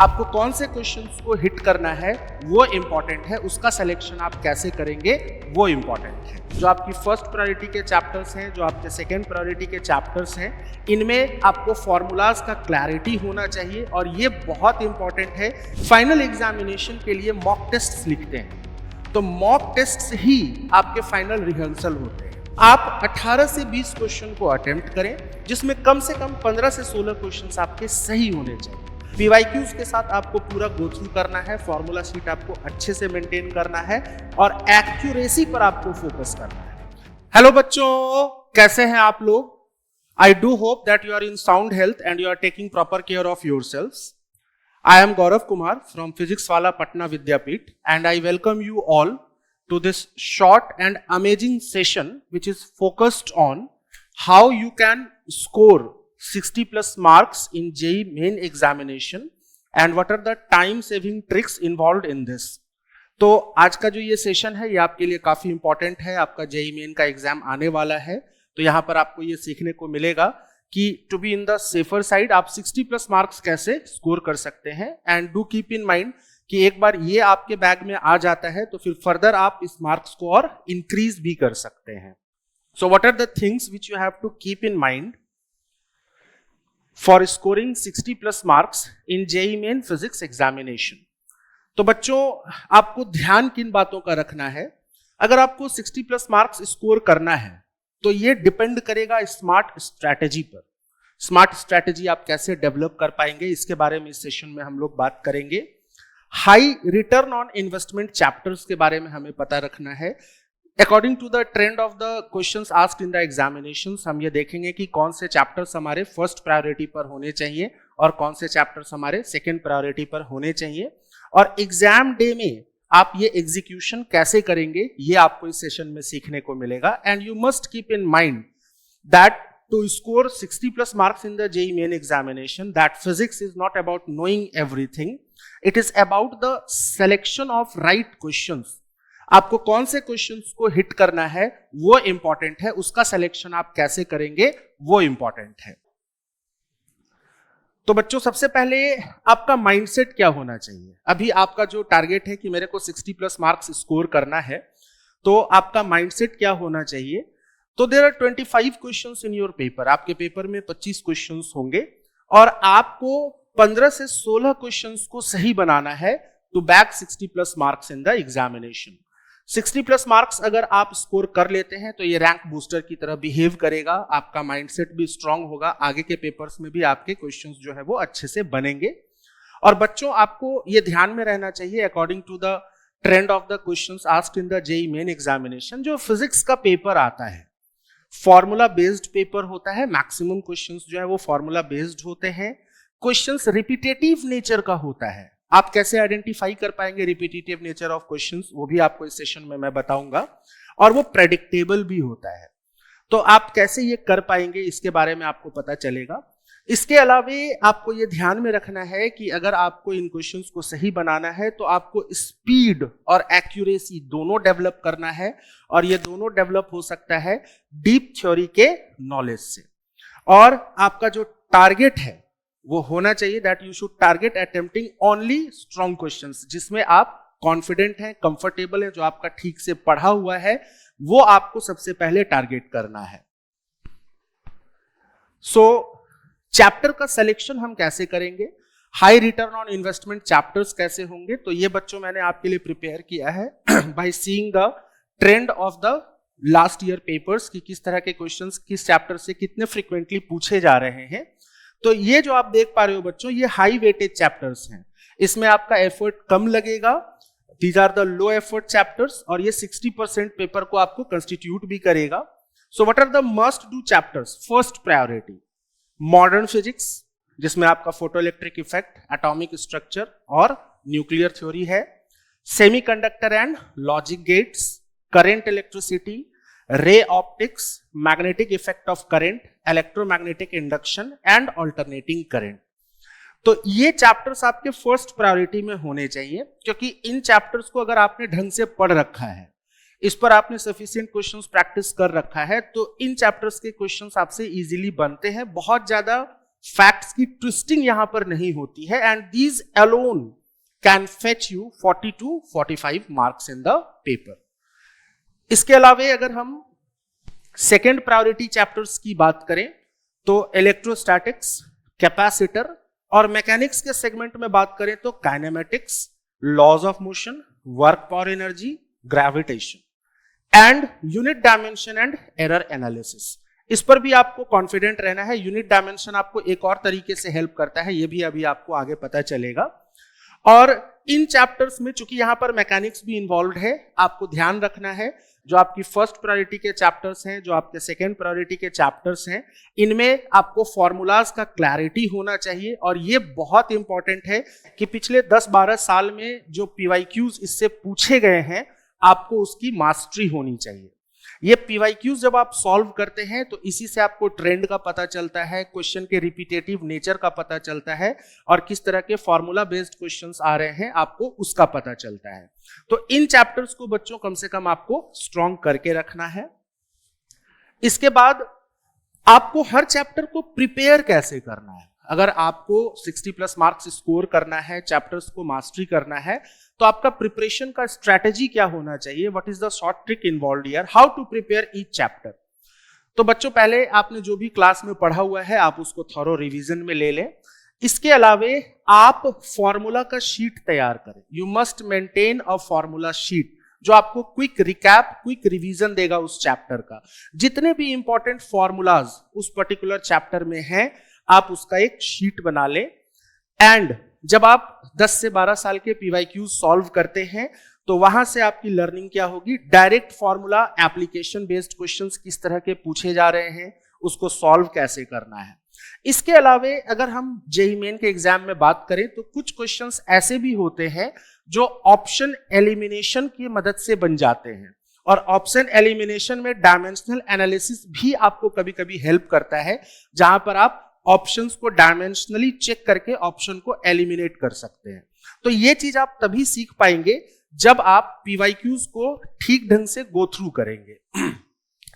आपको कौन से क्वेश्चंस को हिट करना है वो इंपॉर्टेंट है, उसका सिलेक्शन आप कैसे करेंगे वो इंपॉर्टेंट है। जो आपकी फर्स्ट प्रायोरिटी के चैप्टर्स हैं, जो आपके सेकेंड प्रायोरिटी के चैप्टर्स हैं, इनमें आपको फॉर्मूलाज का क्लैरिटी होना चाहिए और ये बहुत इंपॉर्टेंट है। फाइनल एग्जामिनेशन के लिए मॉक टेस्ट लिखते हैं, तो मॉक टेस्ट ही आपके फाइनल रिहर्सल होते हैं। आप 18 से 20 क्वेश्चन को अटेम्प्ट करें, जिसमें कम से कम 15 से 16 क्वेश्चंस आपके सही होने चाहिए। पीवाईक्यूज के साथ आपको पूरा गो थ्रू करना है, फॉर्मूला शीट आपको अच्छे से मेंटेन करना है और एक्यूरेसी पर आपको फोकस करना है। हेलो बच्चों, कैसे हैं आप लोग? I do hope that you are in sound health and you are taking proper care of yourselves. I am Gaurav Kumar from physics Wallah Patna Vidyapeeth and I welcome you all to this short and amazing session which is focused on how you can score 60 plus marks in JEE main examination and what are the time saving tricks involved in this। तो आज का जो ये session है ये आपके लिए काफी इंपॉर्टेंट है। आपका JEE मेन का एग्जाम आने वाला है, तो यहाँ पर आपको ये सीखने को मिलेगा कि to be in the safer side आप 60 प्लस मार्क्स कैसे स्कोर कर सकते हैं। And do keep in mind कि एक बार ये आपके बैग में आ जाता है तो फिर फर्दर आप इस मार्क्स को और इंक्रीज भी कर सकते हैं। So what are the things which you have to keep in mind for scoring 60 plus marks in JEE main physics examination. तो बच्चों, आपको ध्यान किन बातों का रखना है? अगर आपको 60 प्लस मार्क्स स्कोर करना है तो ये डिपेंड करेगा स्मार्ट स्ट्रैटेजी पर। स्मार्ट स्ट्रैटेजी आप कैसे डेवलप कर पाएंगे, इसके बारे में इस सेशन में हम लोग बात करेंगे। High return on investment chapters के बारे में हमें पता रखना है। According to the trend of the questions asked in the examinations, हम ये देखेंगे कि कौन से चैप्टर्स हमारे फर्स्ट प्रायोरिटी पर होने चाहिए और कौन से चैप्टर्स हमारे सेकंड प्रायोरिटी पर होने चाहिए, और एग्जाम डे में आप ये एग्जीक्यूशन कैसे करेंगे ये आपको इस सेशन में सीखने को मिलेगा। And you must keep in mind that to score 60 plus marks in the JEE main examination, that physics is not about knowing everything, it is about the selection of right questions। आपको कौन से questions को hit करना है वो important है, उसका selection आप कैसे करेंगे वो इंपॉर्टेंट है। तो बच्चों, सबसे पहले आपका माइंडसेट क्या होना चाहिए? अभी आपका जो टारगेट है कि मेरे को 60 प्लस मार्क्स स्कोर करना है, तो आपका माइंडसेट क्या होना चाहिए? तो there are 25 questions in your paper. आपके पेपर में 25 क्वेश्चंस होंगे और आपको 15 से 16 क्वेश्चंस को सही बनाना है to bag 60 plus marks in the examination. 60 plus marks अगर आप स्कोर कर लेते हैं तो ये रैंक बूस्टर की तरह बिहेव करेगा, आपका माइंडसेट भी स्ट्रांग होगा, आगे के पेपर्स में भी आपके क्वेश्चंस जो है वो अच्छे से बनेंगे। और बच्चों, आपको ये ध्यान में रहना चाहिए according to the trend of the questions asked in the JEE main examination, जो फिजिक्स का पेपर आता है फॉर्मूला बेस्ड पेपर होता है। मैक्सिमम क्वेश्चंस जो है वो फॉर्मूला बेस्ड होते हैं। क्वेश्चंस रिपीटेटिव नेचर का होता है। आप कैसे आइडेंटिफाई कर पाएंगे रिपीटेटिव नेचर ऑफ क्वेश्चंस, वो भी आपको इस सेशन में मैं बताऊंगा। और वो प्रेडिक्टेबल भी होता है, तो आप कैसे ये कर पाएंगे इसके बारे में आपको पता चलेगा। इसके अलावा आपको ये ध्यान में रखना है कि अगर आपको इन क्वेश्चंस को सही बनाना है तो आपको स्पीड और एक्यूरेसी दोनों डेवलप करना है, और ये दोनों डेवलप हो सकता है डीप थ्योरी के नॉलेज से। और आपका जो टारगेट है वो होना चाहिए that you should target attempting only strong questions, जिसमें आप कॉन्फिडेंट हैं, कंफर्टेबल है, जो आपका ठीक से पढ़ा हुआ है, वो आपको सबसे पहले टारगेट करना है। सो चैप्टर का सिलेक्शन हम कैसे करेंगे, high return on investment chapters कैसे होंगे, तो ये बच्चों मैंने आपके लिए प्रिपेयर किया है by seeing the trend of the last year papers कि किस तरह के क्वेश्चंस किस चैप्टर से कितने फ्रीक्वेंटली पूछे जा रहे हैं। तो ये जो आप देख पा रहे हो बच्चों, ये हाई वेटेज चैप्टर्स हैं, इसमें आपका एफर्ट कम लगेगा। These are the low effort chapters और ये 60% पेपर को आपको कंस्टिट्यूट भी करेगा। So what are the must do chapters? First priority modern physics, जिसमें आपका photo electric effect, atomic structure और न्यूक्लियर थ्योरी है। Semiconductor and logic gates, current electricity, ray optics, magnetic effect of current, electromagnetic induction and alternating current. तो ये chapters आपके first priority में होने चाहिए, क्योंकि इन चैप्टर्स को अगर आपने ढंग से पढ़ रखा है, इस पर आपने सफिशिएंट क्वेश्चंस प्रैक्टिस कर रखा है, तो इन चैप्टर्स के क्वेश्चंस आपसे इजीली बनते हैं। बहुत ज्यादा फैक्ट्स की ट्विस्टिंग यहां पर नहीं होती है, and these alone can fetch you 40 to 45 marks in the paper. इसके अलावा अगर हम सेकेंड प्रायोरिटी चैप्टर्स की बात करें तो इलेक्ट्रोस्टैटिक्स, कैपेसिटर, और मैकेनिक्स के सेगमेंट में बात करें तो kinematics, laws of motion, work power energy, gravitation and unit dimension and error analysis. इस पर भी आपको कॉन्फिडेंट रहना है। यूनिट डायमेंशन आपको एक और तरीके से हेल्प करता है, ये भी अभी आपको आगे पता चलेगा। और इन चैप्टर्स में चूंकि यहां पर मैकेनिक्स भी इन्वॉल्व है, आपको ध्यान रखना है जो आपकी फर्स्ट प्रायोरिटी के चैप्टर्स हैं, जो आपके सेकेंड प्रायोरिटी के चैप्टर्स हैं, इनमें आपको फॉर्मूलाज का क्लैरिटी होना चाहिए। और ये बहुत इंपॉर्टेंट है कि पिछले 10-12 साल में जो पीवाईक्यूज इससे पूछे गए हैं, आपको उसकी मास्टरी होनी चाहिए। ये पीवाईक्यूज जब आप सॉल्व करते हैं तो इसी से आपको ट्रेंड का पता चलता है, क्वेश्चन के रिपीटेटिव नेचर का पता चलता है, और किस तरह के फॉर्मूला बेस्ड क्वेश्चंस आ रहे हैं आपको उसका पता चलता है। तो इन चैप्टर्स को बच्चों कम से कम आपको स्ट्रॉन्ग करके रखना है। इसके बाद आपको हर चैप्टर को प्रिपेयर कैसे करना है। अगर आपको 60+ मार्क्स स्कोर करना है, चैप्टर्स को मास्टरी करना है, तो आपका प्रिपरेशन का स्ट्रैटेजी क्या होना चाहिए, what is the short trick involved here, how to prepare each chapter. तो बच्चों पहले आपने जो भी क्लास में पढ़ा हुआ है आप उसको थॉरो रिवीजन में ले लें। इसके अलावे आप फॉर्मूला का शीट तैयार करें। You must maintain a formula sheet जो आपको क्विक रिकैप, क्विक रिवीजन देगा उस चैप्टर का। जितने भी इंपॉर्टेंट फॉर्मूलाज उस पर्टिकुलर चैप्टर में हैं, आप उसका एक शीट बना लें। एंड जब आप 10 से 12 साल के पीवाईक्यू सॉल्व करते हैं तो वहां से आपकी लर्निंग क्या होगी, direct formula, application based questions किस तरह के पूछे जा रहे हैं, उसको सॉल्व कैसे करना है। इसके अलावे अगर हम जेईई मेन के एग्जाम में बात करें तो कुछ क्वेश्चंस ऐसे भी होते हैं जो ऑप्शन एलिमिनेशन की मदद से बन जाते हैं, और ऑप्शन एलिमिनेशन में डायमेंशनल एनालिसिस भी आपको कभी कभी हेल्प करता है, जहां पर आप ऑप्शंस को डायमेंशनली चेक करके ऑप्शन को एलिमिनेट कर सकते हैं। तो ये चीज आप तभी सीख पाएंगे जब आप पीवाईक्यूज को ठीक ढंग से गो थ्रू करेंगे।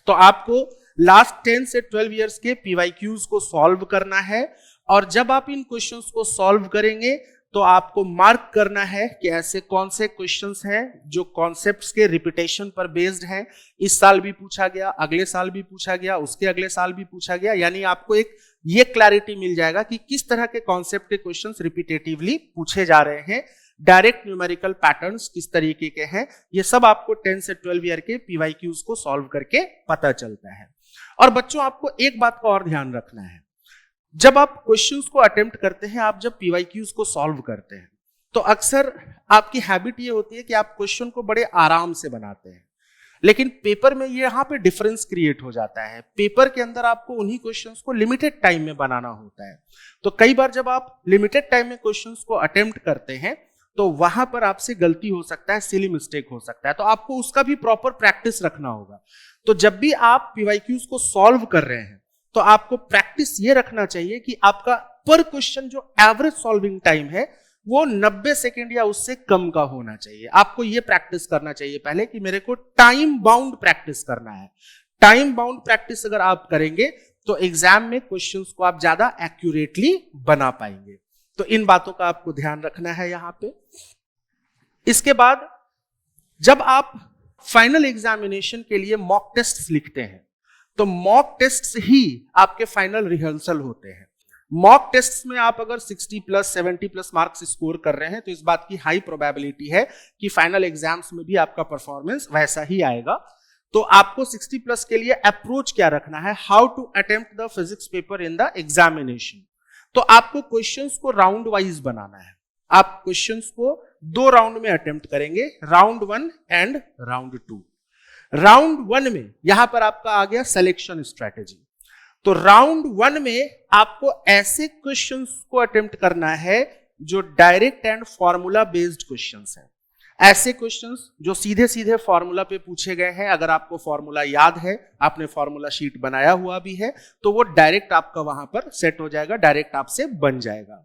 तो आपको लास्ट 10 से 12 इयर्स के पीवाईक्यूज को सॉल्व करना है, और जब आप इन क्वेश्चंस को सॉल्व करेंगे तो आपको मार्क करना है कि ऐसे कौन से क्वेश्चंस हैं जो कॉन्सेप्ट्स के रिपीटेशन पर बेस्ड हैं। इस साल भी पूछा गया, अगले साल भी पूछा गया, उसके अगले साल भी पूछा गया, यानी आपको एक ये क्लैरिटी मिल जाएगा कि किस तरह के कॉन्सेप्ट के क्वेश्चंस रिपीटेटिवली पूछे जा रहे हैं, डायरेक्ट न्यूमेरिकल पैटर्न्स किस तरीके के हैं। ये सब आपको 10 से 12 ईयर के पीवाईक्यूज को सॉल्व करके पता चलता है। और बच्चों आपको एक बात का और ध्यान रखना है, जब आप क्वेश्चंस को अटेम्प्ट करते हैं, आप जब पीवाईक्यूज को सॉल्व करते हैं, तो अक्सर आपकी हैबिट ये होती है कि आप क्वेश्चन को बड़े आराम से बनाते हैं, लेकिन पेपर में ये यहाँ पे डिफरेंस क्रिएट हो जाता है। पेपर के अंदर आपको उन्हीं क्वेश्चंस को लिमिटेड टाइम में बनाना होता है। तो कई बार जब आप लिमिटेड टाइम में क्वेश्चंस को अटेम्प्ट करते हैं तो वहां पर आपसे गलती हो सकता है, सिली मिस्टेक हो सकता है, तो आपको उसका भी प्रॉपर प्रैक्टिस रखना होगा। तो जब भी आप पीवाईक्यूज को सॉल्व कर रहे हैं तो आपको प्रैक्टिस ये रखना चाहिए कि आपका पर क्वेश्चन जो एवरेज सॉल्विंग टाइम है वो 90 सेकेंड या उससे कम का होना चाहिए। आपको ये प्रैक्टिस करना चाहिए पहले कि मेरे को टाइम बाउंड प्रैक्टिस करना है। टाइम बाउंड प्रैक्टिस अगर आप करेंगे तो एग्जाम में क्वेश्चंस को आप ज्यादा एक्यूरेटली बना पाएंगे। तो इन बातों का आपको ध्यान रखना है यहां पे। इसके बाद जब आप फाइनल एग्जामिनेशन के लिए मॉक टेस्ट लिखते हैं तो मॉक टेस्ट ही आपके फाइनल रिहर्सल होते हैं। मॉक टेस्ट में आप अगर 60+, 70+ मार्क्स स्कोर कर रहे हैं तो इस बात की हाई प्रोबेबिलिटी है कि फाइनल एग्जाम्स में भी आपका परफॉर्मेंस वैसा ही आएगा। तो आपको 60+ के लिए अप्रोच क्या रखना है, how to attempt the physics paper in the examination. तो आपको क्वेश्चंस को राउंड वाइज बनाना है। आप क्वेश्चंस को 2 राउंड में अटेम्प्ट करेंगे, राउंड 1 एंड राउंड 2। राउंड 1 में यहां पर आपका आ गया सिलेक्शन स्ट्रेटेजी। तो राउंड 1 में आपको ऐसे क्वेश्चंस को अटेम्प्ट करना है जो direct and formula based questions हैं। ऐसे क्वेश्चंस जो सीधे सीधे फॉर्मूला पे पूछे गए हैं, अगर आपको फॉर्मूला याद है, आपने फॉर्मूला शीट बनाया हुआ भी है, तो वो डायरेक्ट आपका वहां पर सेट हो जाएगा, डायरेक्ट आपसे बन जाएगा।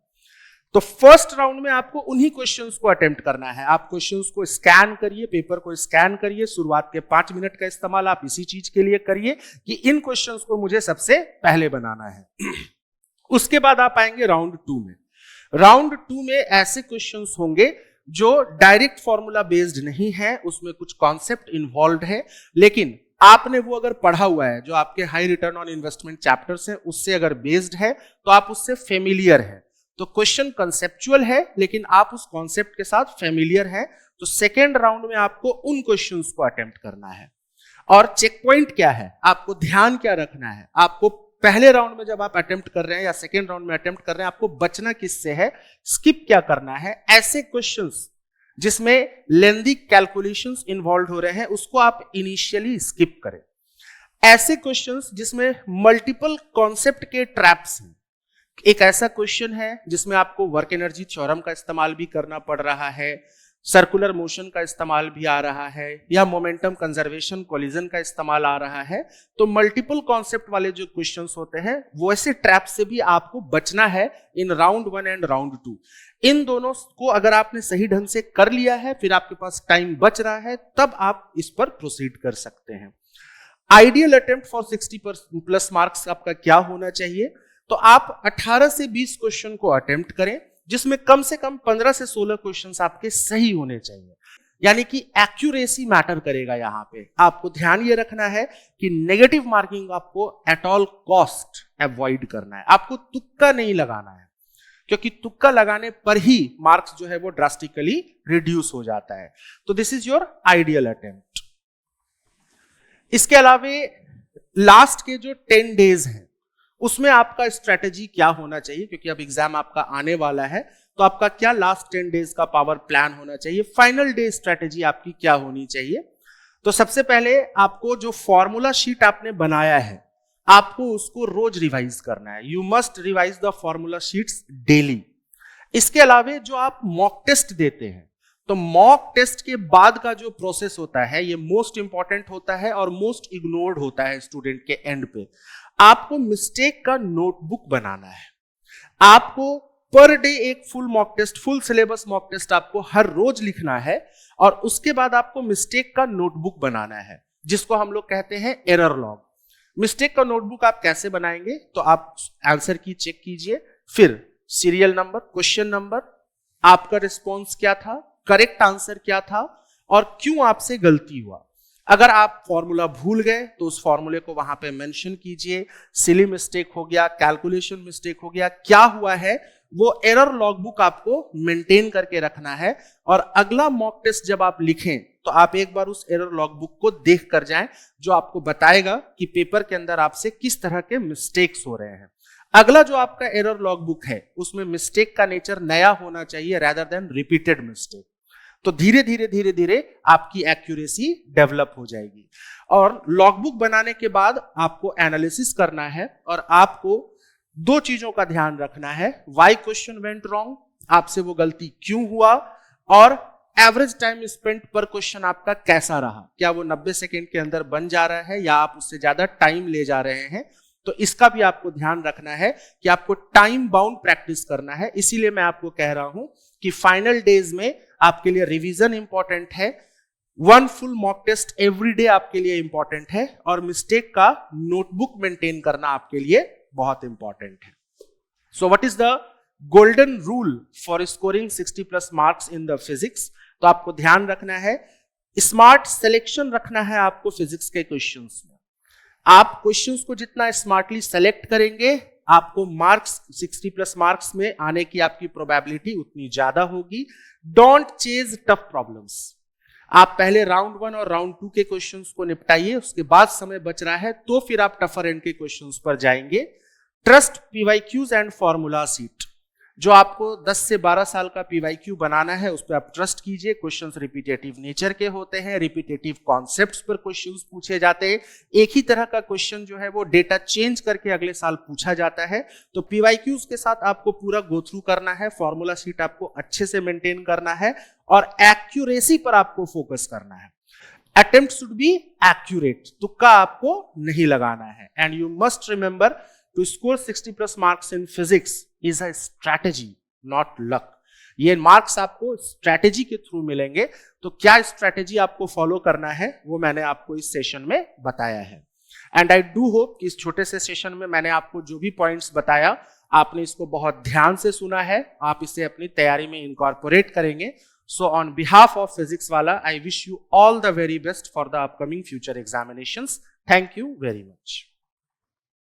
तो फर्स्ट राउंड में आपको उन्हीं क्वेश्चंस को अटेम्प्ट करना है। आप क्वेश्चंस को स्कैन करिए, पेपर को स्कैन करिए। शुरुआत के 5 मिनट का इस्तेमाल आप इसी चीज के लिए करिए कि इन क्वेश्चंस को मुझे सबसे पहले बनाना है। उसके बाद आप आएंगे राउंड 2 में। राउंड 2 में ऐसे क्वेश्चंस होंगे जो डायरेक्ट फॉर्मूला बेस्ड नहीं है, उसमें कुछ कॉन्सेप्ट इन्वॉल्व है, लेकिन आपने वो अगर पढ़ा हुआ है, जो आपके high return on investment chapters हैं उससे अगर बेस्ड है तो आप उससे फेमिलियर है। तो क्वेश्चन कंसेप्चुअल है लेकिन आप उस कॉन्सेप्ट के साथ फेमिलियर है, तो सेकेंड राउंड में आपको उन क्वेश्चंस को अटेम्प्ट करना है। और चेक पॉइंट क्या है, आपको ध्यान क्या रखना है, आपको पहले राउंड में जब आप अटेम्प्ट कर रहे हैं या सेकेंड राउंड में अटेम्प्ट कर रहे हैं, आपको बचना किससे है, स्किप क्या करना है। ऐसे क्वेश्चंस जिसमें लेंथी कैलकुलेशंस इन्वॉल्व हो रहे हैं उसको आप इनिशियली स्किप करें। ऐसे क्वेश्चंस जिसमें मल्टीपल कॉन्सेप्ट के ट्रैप्स हैं, एक ऐसा क्वेश्चन है जिसमें आपको वर्क एनर्जी थ्योरम का इस्तेमाल भी करना पड़ रहा है, सर्कुलर मोशन का इस्तेमाल भी आ रहा है, या मोमेंटम कंजर्वेशन कोलिजन का इस्तेमाल आ रहा है, तो मल्टीपल कॉन्सेप्ट वाले जो क्वेश्चंस होते हैं वैसे ट्रैप से भी आपको बचना है इन राउंड 1 एंड राउंड 2। इन दोनों को अगर आपने सही ढंग से कर लिया है, फिर आपके पास टाइम बच रहा है, तब आप इस पर प्रोसीड कर सकते हैं। आइडियल अटेम्प्ट फॉर 60+ मार्क्स आपका क्या होना चाहिए, तो आप 18 से 20 क्वेश्चन को अटेम्प्ट करें जिसमें कम से कम 15 से 16 क्वेश्चंस आपके सही होने चाहिए, यानी कि एक्यूरेसी मैटर करेगा। यहां पे आपको ध्यान ये रखना है कि नेगेटिव मार्किंग आपको एट ऑल कॉस्ट अवॉइड करना है, आपको तुक्का नहीं लगाना है, क्योंकि तुक्का लगाने पर ही मार्क्स जो है वो ड्रास्टिकली रिड्यूस हो जाता है। तो this is your ideal attempt. इसके अलावा लास्ट के जो 10 डेज हैं उसमें आपका स्ट्रेटेजी क्या होना चाहिए, क्योंकि अब एग्जाम आपका आने वाला है, तो आपका क्या लास्ट 10 डेज का पावर प्लान होना चाहिए, फाइनल डे स्ट्रेटेजी आपकी क्या होनी चाहिए। तो सबसे पहले आपको जो फॉर्मूला शीट आपने बनाया है आपको उसको रोज रिवाइज करना है। You must revise the formula sheets daily. इसके अलावा जो आप मॉक टेस्ट देते हैं, तो मॉक टेस्ट के बाद का जो प्रोसेस होता है ये मोस्ट इंपॉर्टेंट होता है और मोस्ट इग्नोर्ड होता है स्टूडेंट के एंड पे। आपको मिस्टेक का नोटबुक बनाना है। आपको पर डे एक full mock test, full syllabus mock test आपको हर रोज लिखना है, और उसके बाद आपको मिस्टेक का नोटबुक बनाना है जिसको हम लोग कहते हैं एरर लॉग। मिस्टेक का नोटबुक आप कैसे बनाएंगे, तो आप आंसर की चेक कीजिए, फिर सीरियल नंबर, क्वेश्चन नंबर, आपका रिस्पॉन्स क्या था, करेक्ट आंसर क्या था और क्यों आपसे गलती हुआ। अगर आप फॉर्मूला भूल गए तो उस फॉर्मूले को वहां पे मेंशन कीजिए, सिली मिस्टेक हो गया, कैलकुलेशन मिस्टेक हो गया, क्या हुआ है वो एरर लॉगबुक आपको मेंटेन करके रखना है। और अगला मॉक टेस्ट जब आप लिखें तो आप एक बार उस एरर लॉगबुक को देख कर जाएं, जो आपको बताएगा कि पेपर के अंदर आपसे किस तरह के मिस्टेक्स हो रहे हैं। अगला जो आपका एरर लॉगबुक है उसमें मिस्टेक का नेचर नया होना चाहिए रेदर देन रिपीटेड मिस्टेक। तो धीरे धीरे धीरे धीरे आपकी एक्यूरेसी डेवलप हो जाएगी। और लॉगबुक बनाने के बाद आपको एनालिसिस करना है और आपको 2 चीजों का ध्यान रखना है। व्हाई क्वेश्चन वेंट रॉन्ग, आपसे वो गलती क्यों हुआ, और एवरेज टाइम स्पेंट पर क्वेश्चन आपका कैसा रहा, क्या वो 90 सेकेंड के अंदर बन जा रहा है या आप उससे ज्यादा टाइम ले जा रहे हैं। तो इसका भी आपको ध्यान रखना है कि आपको टाइम बाउंड प्रैक्टिस करना है। इसीलिए मैं आपको कह रहा हूं कि फाइनल डेज में आपके लिए रिवीजन इंपॉर्टेंट है, 1 full mock test every day आपके लिए इंपॉर्टेंट है, और मिस्टेक का नोटबुक मेंटेन करना आपके लिए बहुत इंपॉर्टेंट है। So what is the golden rule for scoring 60+ marks in the physics. तो आपको ध्यान रखना है, स्मार्ट सिलेक्शन रखना है आपको फिजिक्स के क्वेश्चंस में। आप क्वेश्चंस को जितना स्मार्टली सेलेक्ट करेंगे आपको मार्क्स 60+ मार्क्स में आने की आपकी प्रोबेबिलिटी उतनी ज्यादा होगी। Don't chase tough problems. आप पहले राउंड 1 और राउंड 2 के क्वेश्चंस को निपटाइए, उसके बाद समय बच रहा है तो फिर आप टफर एंड के क्वेश्चंस पर जाएंगे। Trust PYQs and formula seat. जो आपको 10 से 12 साल का पीवाईक्यू बनाना है उस पर आप ट्रस्ट कीजिए। क्वेश्चंस रिपीटेटिव नेचर के होते हैं, रिपीटेटिव कॉन्सेप्ट्स पर क्वेश्चंस पूछे जाते हैं। एक ही तरह का क्वेश्चन जो है वो डेटा चेंज करके अगले साल पूछा जाता है। तो पीवाईक्यूज के साथ आपको पूरा गो थ्रू करना है, फॉर्मूला शीट आपको अच्छे से मेंटेन करना है और एक्यूरेसी पर आपको फोकस करना है। अटेम्प्ट शुड बी एक्यूरेट, तुक्का आपको नहीं लगाना है। And you must remember to score 60+ marks in physics is a strategy, not luck. ये मार्क्स आपको स्ट्रैटेजी के थ्रू मिलेंगे। तो क्या स्ट्रैटेजी आपको फॉलो करना है वो मैंने आपको इस सेशन में बताया है। एंड आई डू होप कि इस छोटे से सेशन में मैंने आपको जो भी पॉइंट्स बताया आपने इसको बहुत ध्यान से सुना है, आप इसे अपनी तैयारी में इनकॉर्पोरेट करेंगे. So on behalf of Physics Wala, I wish you all the very best for the upcoming future examinations. Thank you very much.